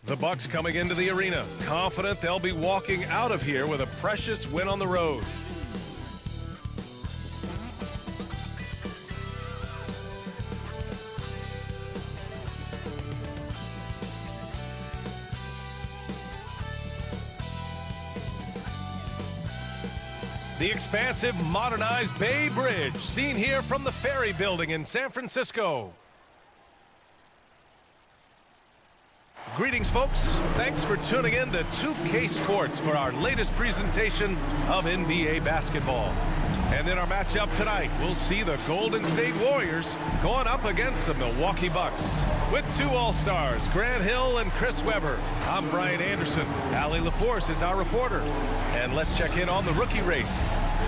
The Bucks coming into the arena, confident they'll be walking out of here with a precious win on the road. The expansive, modernized Bay Bridge, seen here from the Ferry Building in San Francisco. Greetings, folks. Thanks for tuning in to 2K Sports for our latest presentation of NBA basketball. And in our matchup tonight, we'll see the Golden State Warriors going up against the Milwaukee Bucks. With two All-Stars, Grant Hill and Chris Webber. I'm Brian Anderson. Allie LaForce is our reporter. And let's check in on the rookie race.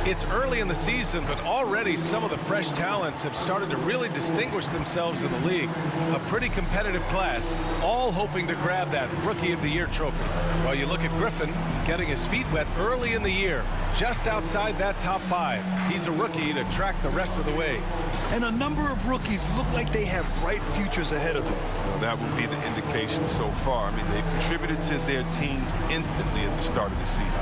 It's early in the season, but already some of the fresh talents have started to really distinguish themselves in the league. A pretty competitive class, all hoping to grab that Rookie of the Year trophy. Well, you look at Griffin, getting his feet wet early in the year, just outside that top 5. He's a rookie to track the rest of the way. And a number of rookies look like they have bright futures ahead of them. Well, that would be the indication so far. I mean, they've contributed to their teams instantly at the start of the season.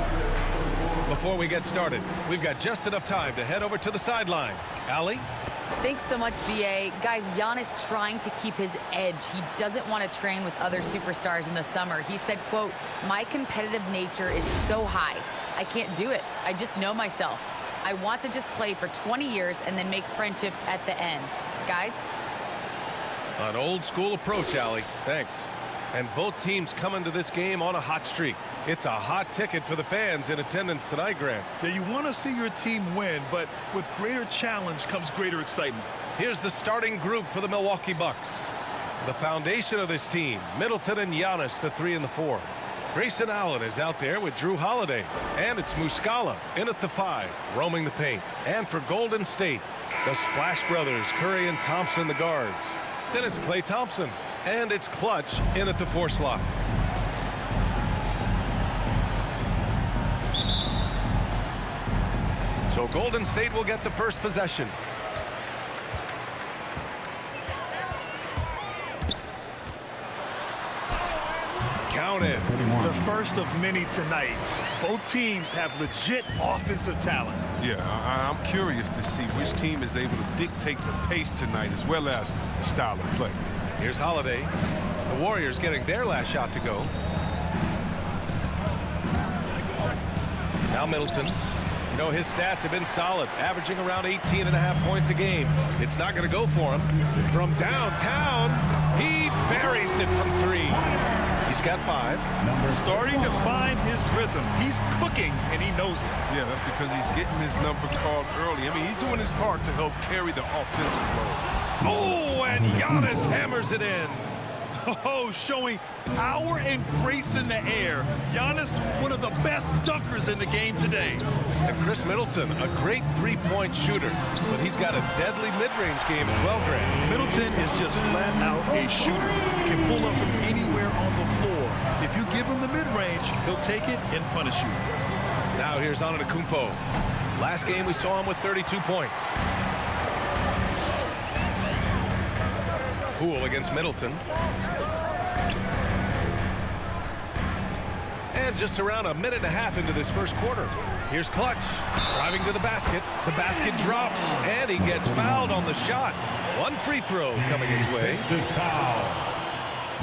Before we get started, we've got just enough time to head over to the sideline. Allie? Thanks so much, BA. Guys, Giannis trying to keep his edge. He doesn't want to train with other superstars in the summer. He said, quote, "My competitive nature is so high. I can't do it. I just know myself. I want to just play for 20 years and then make friendships at the end." Guys? An old school approach, Allie. Thanks. And both teams come into this game on a hot streak. It's a hot ticket for the fans in attendance tonight, Grant. Yeah, you want to see your team win, but with greater challenge comes greater excitement. Here's the starting group for the Milwaukee Bucks. The foundation of this team, Middleton and Giannis, the 3 and the 4. Grayson Allen is out there with Drew Holiday. And it's Muscala in at the 5, roaming the paint. And for Golden State, the Splash Brothers, Curry and Thompson, the guards. Then it's Klay Thompson. And it's Clutch in at the 4 slot. So Golden State will get the first possession. Counted. The first of many tonight. Both teams have legit offensive talent. Yeah, I'm curious to see which team is able to dictate the pace tonight as well as the style of play. Here's Holiday. The Warriors getting their last shot to go. Now Middleton. You know, his stats have been solid, averaging around 18.5 points a game. It's not going to go for him. From downtown, he buries it from 3. He's got 5. Starting to find his rhythm. He's cooking, and he knows it. Yeah, that's because he's getting his number called early. I mean, he's doing his part to help carry the offensive load. Oh, and Giannis hammers it in. Oh, showing power and grace in the air. Giannis, one of the best dunkers in the game today. And Chris Middleton, a great three-point shooter, but he's got a deadly mid-range game as well, Grant. Middleton is just flat out a shooter. He can pull up from anywhere on the floor. If you give him the mid-range, he'll take it and punish you. Now here's Antetokounmpo. Last game we saw him with 32 points. Poole against Middleton. And just around a minute and a half into this first quarter. Here's Clutch, driving to the basket. The basket drops, and he gets fouled on the shot. One free throw coming his way. Foul.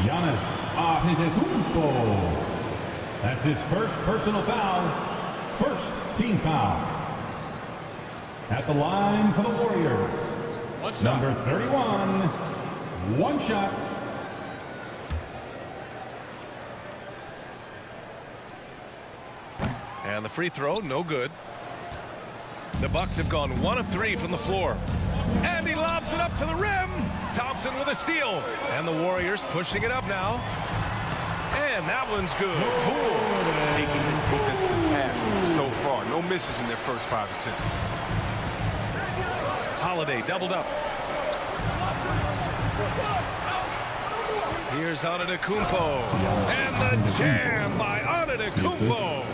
Giannis Antetokounmpo. That's his first personal foul. First team foul. At the line for the Warriors. Number 31. One shot. And the free throw, no good. The Bucks have gone 1 of 3 from the floor. And he lobs it up to the rim. Thompson with a steal. And the Warriors pushing it up now. And that one's good. Poole taking his defense to task so far. No misses in their first 5 attempts. Holiday doubled up. Here's Antetokounmpo. And the jam by Antetokounmpo.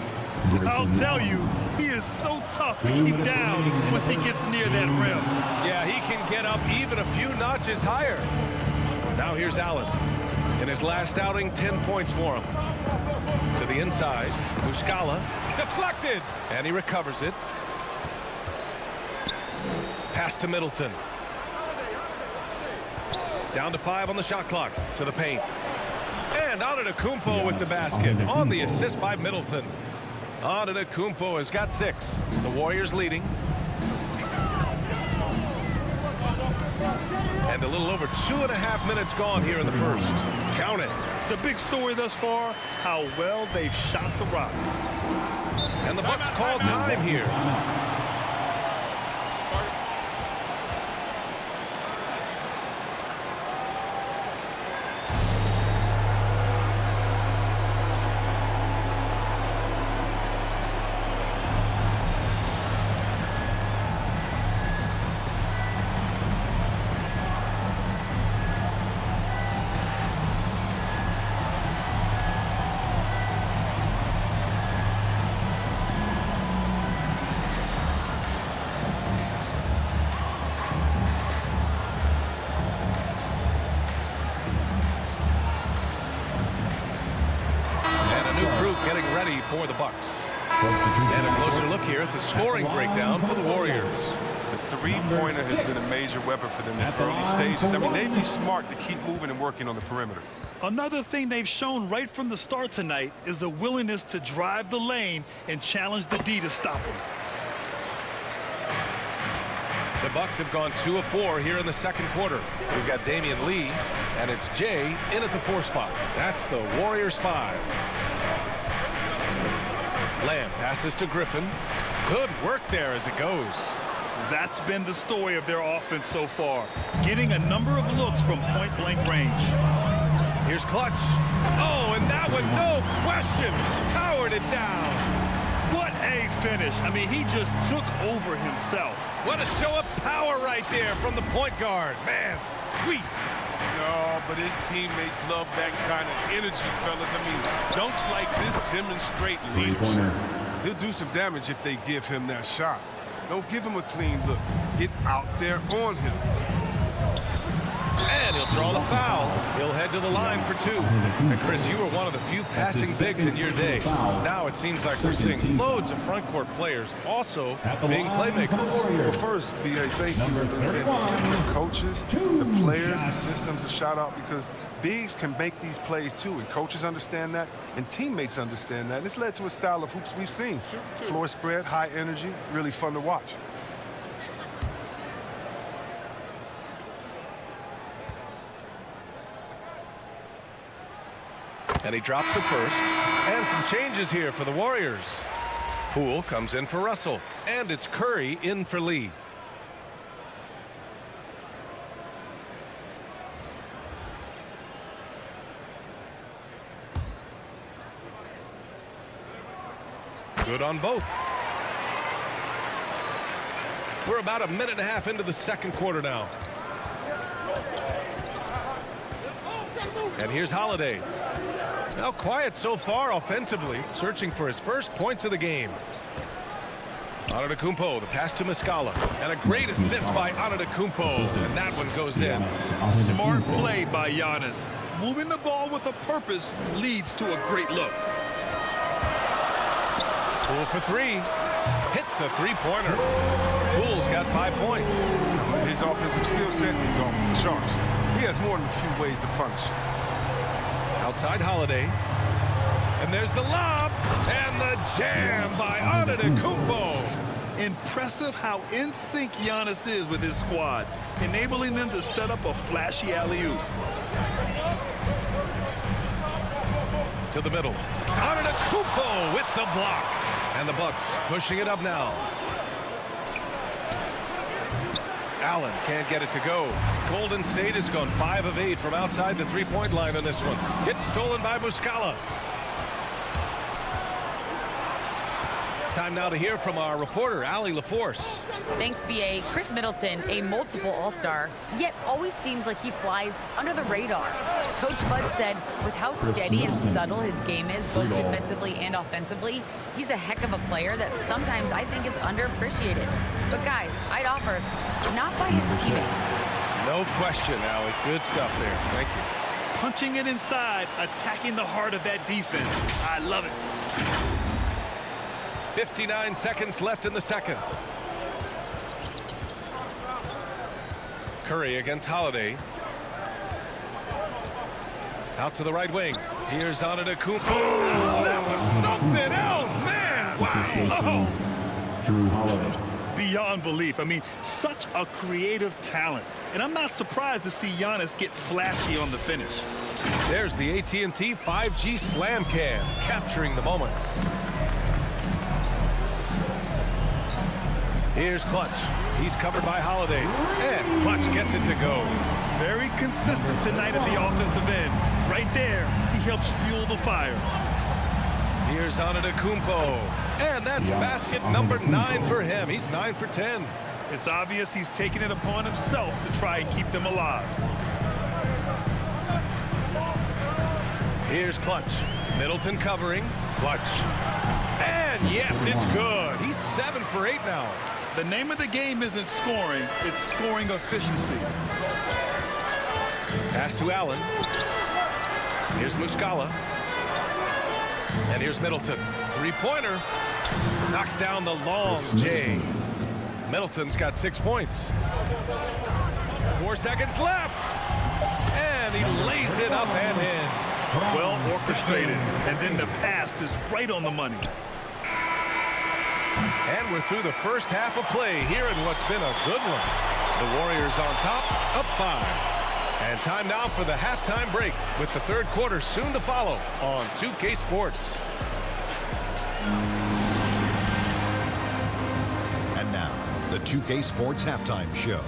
I'll tell you, he is so tough to keep down once he gets near that rim. Yeah, he can get up even a few notches higher. Now here's Allen. In his last outing, 10 points for him. To the inside, Muscala. Deflected! And he recovers it. Pass to Middleton. Down to 5 on the shot clock. To the paint. And Antetokounmpo with the basket. On the assist by Middleton. Antetokounmpo has got 6. The Warriors leading. And a little over 2.5 minutes gone here in the first. Count it. The big story thus far, how well they've shot the rock. And the Bucks call time here. Getting ready for the Bucks. And a closer look here at the scoring breakdown for the Warriors. The three-pointer has been a major weapon for them in the early stages. I mean, they'd be smart to keep moving and working on the perimeter. Another thing they've shown right from the start tonight is a willingness to drive the lane and challenge the D to stop them. The Bucks have gone 2 of 4 here in the second quarter. We've got Damian Lee, and it's Jay in at the 4 spot. That's the Warriors 5. Lamb passes to Griffin. Good work there as it goes. That's been the story of their offense so far, getting a number of looks from point-blank range. Here's Clutch. Oh, and that one, no question, powered it down. What a finish. I mean, he just took over himself. What a show of power right there from the point guard. Man, sweet. No, but his teammates love that kind of energy, fellas. I mean, dunks like this demonstrate leadership. He'll do some damage if they give him that shot. Don't give him a clean look. Get out there on him. And he'll draw the foul. He'll head to the line for 2. And Chris, you were one of the few passing bigs in your day. Now it seems like we're seeing loads of front court players also being playmakers. Well, first, B.A., thank you. The coaches, the players, the systems, a shout out because bigs can make these plays too, and coaches understand that, and teammates understand that. And it's led to a style of hoops we've seen. Floor spread, high energy, really fun to watch. And he drops the first. And some changes here for the Warriors. Poole comes in for Russell. And it's Curry in for Lee. Good on both. We're about a minute and a half into the second quarter now. And here's Holiday. Now quiet so far offensively, searching for his first points of the game. Antetokounmpo, the pass to Muscala, and a great assist by Antetokounmpo, and that one goes in. Smart play by Giannis. Moving the ball with a purpose leads to a great look. Poole for 3. Hits a three-pointer. Poole's got 5 points. His offensive skill set is off the charts. He has more than a few ways to punish. Outside Holiday. And there's the lob. And the jam by Antetokounmpo. Impressive how in sync Giannis is with his squad, enabling them to set up a flashy alley-oop. To the middle. Antetokounmpo with the block. And the Bucks pushing it up now. Allen can't get it to go. Golden State has gone 5 of 8 from outside the three-point line on this one. It's stolen by Muscala. Time now to hear from our reporter, Allie LaForce. Thanks, B.A. Chris Middleton, a multiple All-Star, yet always seems like he flies under the radar. Coach Bud said with how steady and subtle his game is, both defensively and offensively, he's a heck of a player that sometimes I think is underappreciated. But guys, I'd offer, not by his teammates. No question, Allie. Good stuff there. Thank you. punching it inside, attacking the heart of that defense. I love it. 59 seconds left in the second. Curry against Holiday. Out to the right wing. Here's Antetokounmpo. Oh, that was something else, man. Wow. Drew Holiday. Beyond belief. I mean, such a creative talent. And I'm not surprised to see Giannis get flashy on the finish. There's the AT&T 5G Slam Cam, capturing the moment. Here's Clutch. He's covered by Holiday. And Clutch gets it to go. Very consistent tonight at the offensive end. Right there, he helps fuel the fire. Here's Antetokounmpo. And that's basket number 9 for him. He's 9 for 10. It's obvious he's taking it upon himself to try and keep them alive. Here's Clutch. Middleton covering. Clutch. And yes, it's good. He's 7 for 8 now. The name of the game isn't scoring, it's scoring efficiency. Pass to Allen. Here's Muscala. And here's Middleton. Three-pointer. Knocks down the long J. Middleton's got 6 points. 4 seconds left. And he lays it up and in. Well orchestrated. And then the pass is right on the money. And we're through the first half of play here in what's been a good one. The Warriors on top, up 5. And time now for the halftime break with the third quarter soon to follow on 2K Sports. And now, the 2K Sports Halftime Show.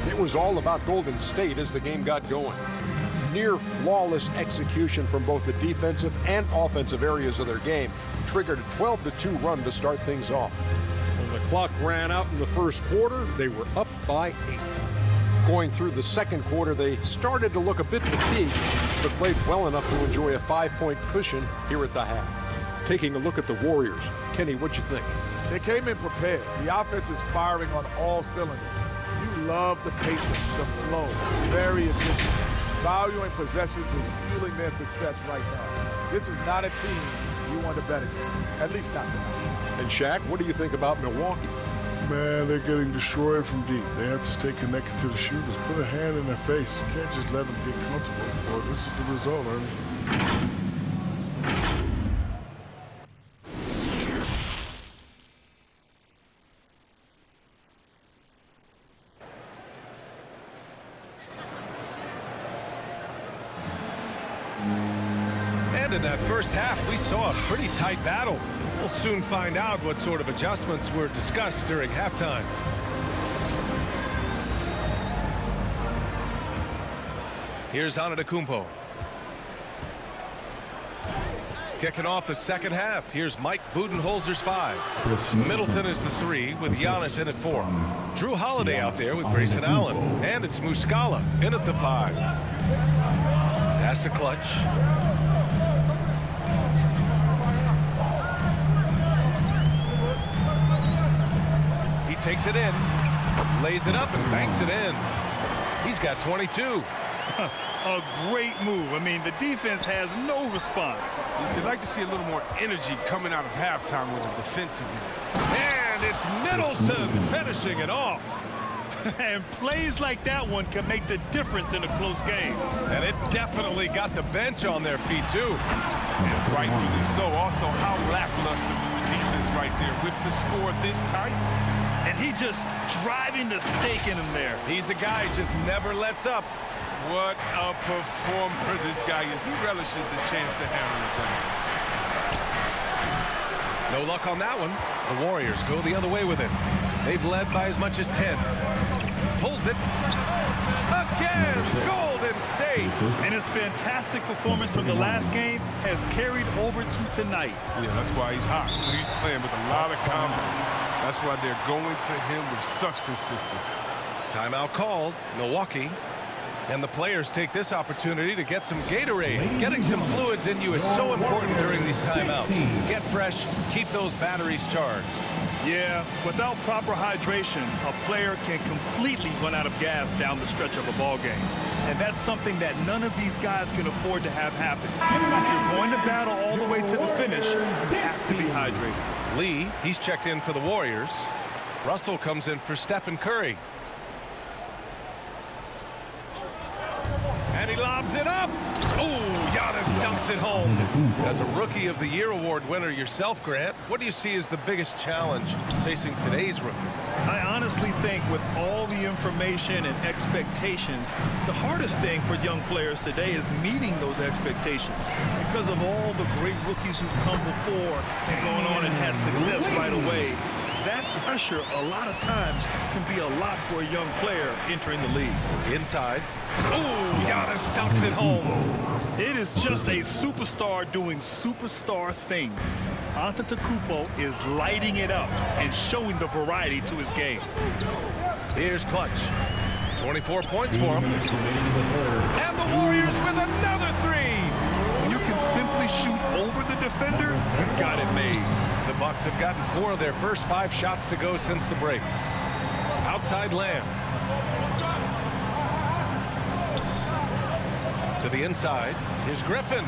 It was all about Golden State as the game got going. Near flawless execution from both the defensive and offensive areas of their game triggered a 12-2 run to start things off. When the clock ran out in the first quarter, they were up by 8. Going through the second quarter, they started to look a bit fatigued, but played well enough to enjoy a 5-point cushion here at the half. Taking a look at the Warriors, Kenny, what'd you think? They came in prepared. The offense is firing on all cylinders. You love the patience, the flow, very efficient. Valuing possessions is fueling their success right now. This is not a team you want to bet against, at least not tonight. And Shaq, what do you think about Milwaukee? Man, they're getting destroyed from deep. They have to stay connected to the shooters. Put a hand in their face. You can't just let them get comfortable. Well, this is the result, Ernie. And in that first half, we saw a pretty tight battle. We'll soon find out what sort of adjustments were discussed during halftime. Here's Antetokounmpo. Kicking off the second half. Here's Mike Budenholzer's 5. Middleton is the 3 with Giannis in at 4. Drew Holiday out there with Grayson Allen. And it's Muscala in at the 5. Pass to Clutch. He takes it in, lays it up and banks it in. He's got 22. A great move. I mean, the defense has no response. You'd like to see a little more energy coming out of halftime with a defensive end. And it's Middleton finishing it off. And plays like that one can make the difference in a close game. And it definitely got the bench on their feet, too. And rightfully so. Also, how lackluster was the defense right there with the score this tight. And he just driving the stake in him there. He's a guy who just never lets up. What a performer this guy is. He relishes the chance to hammer it down. No luck on that one. The Warriors go the other way with it. They've led by as much as 10. Pulls it. Again, Golden State. And his fantastic performance from the last game has carried over to tonight. Yeah, that's why he's hot. He's playing with a lot of confidence. That's why they're going to him with such consistency. Timeout called. Milwaukee. And the players take this opportunity to get some Gatorade. Getting some fluids in you is so important during these timeouts. Get fresh, keep those batteries charged. Yeah, without proper hydration, a player can completely run out of gas down the stretch of a ball game. And that's something that none of these guys can afford to have happen. If you're going to battle all the way to the finish, you have to be hydrated. Lee, he's checked in for the Warriors. Russell comes in for Stephen Curry. And he lobs it up. Oh, Giannis dunks it home. As a Rookie of the Year award winner yourself, Grant, what do you see as the biggest challenge facing today's rookies? I honestly think with all the information and expectations, the hardest thing for young players today is meeting those expectations. Because of all the great rookies who've come before and gone on and had success right away, that pressure a lot of times can be a lot for a young player entering the league. Inside. Oh, Giannis dunks it home. It is just a superstar doing superstar things. Antetokounmpo is lighting it up and showing the variety to his game. Here's Clutch. 24 points for him. And the Warriors with another three. When you can simply shoot over the defender, you've got it made. The Bucks have gotten 4 of their first 5 shots to go since the break. Outside Lamb. To the inside. Here's Griffin.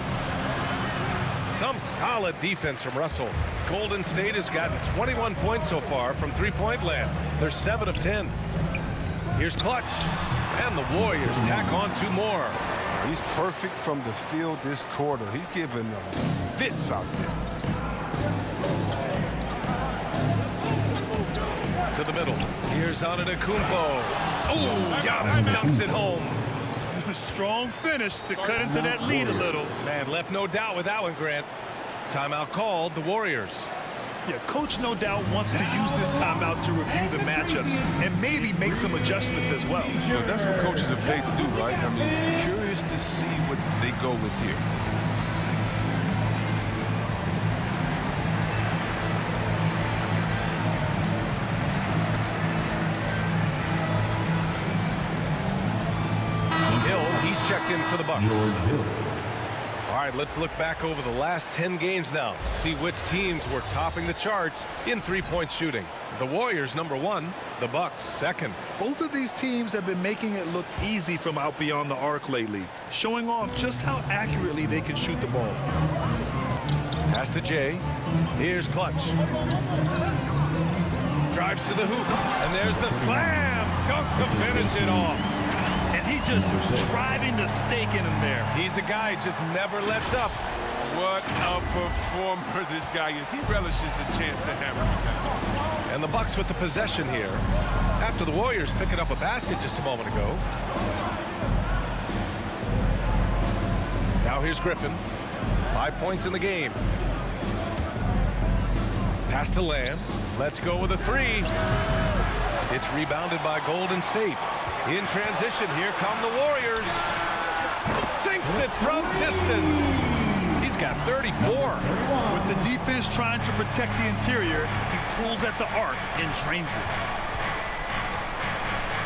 Some solid defense from Russell. Golden State has gotten 21 points so far from three-point land. They're 7 of 10. Here's Clutch. And the Warriors tack on 2 more. He's perfect from the field this quarter. He's giving them fits out there. To the middle. Here's Antetokounmpo. Oh, Giannis dunks it home. Strong finish to cut into that lead a little. Man, left no doubt with that one, Grant. Timeout called, the Warriors. Yeah, Coach no doubt wants to use this timeout to review the matchups and maybe make some adjustments as well. You know, that's what coaches are paid to do, right? I mean, curious to see what they go with here. Checked in for the Bucks. All right, let's look back over the last 10 games now. See which teams were topping the charts in three-point shooting. The Warriors, number 1. The Bucks, 2nd. Both of these teams have been making it look easy from out beyond the arc lately, showing off just how accurately they can shoot the ball. Pass to Jay. Here's Clutch. Drives to the hoop, and there's the slam. Dunk to finish it off. He just driving the stake in him there. He's a guy who just never lets up. What a performer this guy is. He relishes the chance to hammer him down. And the Bucks with the possession here. After the Warriors picking up a basket just a moment ago. Now here's Griffin. 5 points in the game. Pass to Lamb. Let's go with a 3. It's rebounded by Golden State. In transition, here come the Warriors. Sinks it from distance. He's got 34. With the defense trying to protect the interior, he pulls at the arc and drains it.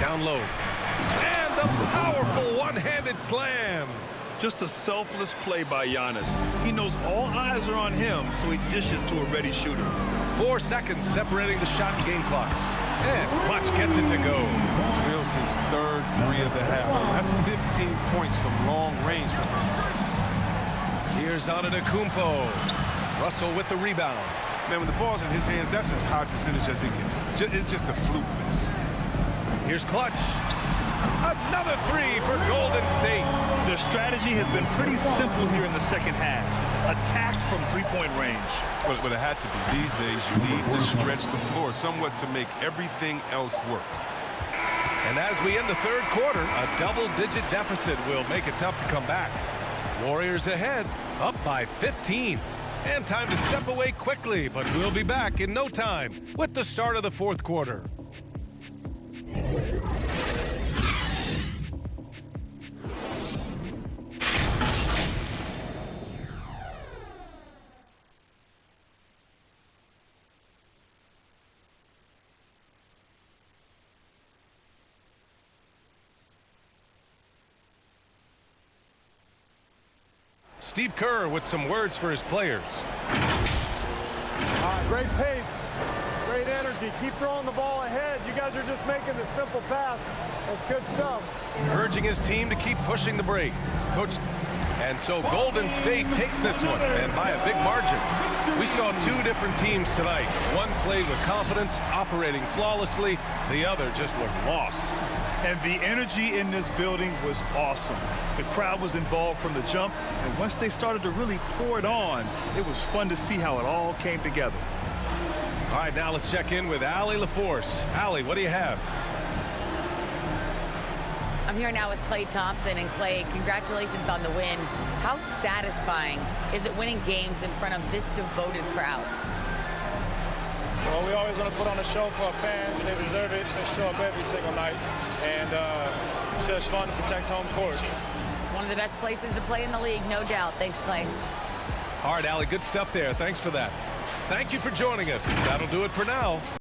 Down low. And the powerful one-handed slam. Just a selfless play by Giannis. He knows all eyes are on him, so he dishes to a ready shooter. 4 seconds separating the shot and game clocks. And Clutch gets it to go. Drills his 3rd 3 of the half. That's 15 points from long range for him. Here's Antetokounmpo. Russell with the rebound. Man, when the ball's in his hands, that's as high percentage as it gets. It's just a fluke miss. Here's Clutch. Another 3 for Golden State. Their strategy has been pretty simple here in the second half. Attack from three-point range. But it had to be. These days, you need to stretch the floor somewhat to make everything else work. And as we end the 3rd quarter, a double-digit deficit will make it tough to come back. Warriors ahead, up by 15. And time to step away quickly, but we'll be back in no time with the start of the 4th quarter. Steve Kerr with some words for his players. Great pace, great energy. Keep throwing the ball ahead. You guys are just making the simple pass. That's good stuff. Urging his team to keep pushing the brake. Coach. And so Golden State takes this one, and by a big margin. We saw two different teams tonight. One played with confidence, operating flawlessly. The other just looked lost. And the energy in this building was awesome. The crowd was involved from the jump, and once they started to really pour it on, it was fun to see how it all came together. All right, now let's check in with Allie LaForce. Allie, what do you have? I'm here now with Klay Thompson. And Klay, congratulations on the win. How satisfying is it winning games in front of this devoted crowd? Well, we always want to put on a show for our fans, and they deserve it. They show up every single night, and it's just fun to protect home court. It's one of the best places to play in the league, no doubt. Thanks, Klay. All right, Allie, good stuff there. Thanks for that. Thank you for joining us. That'll do it for now.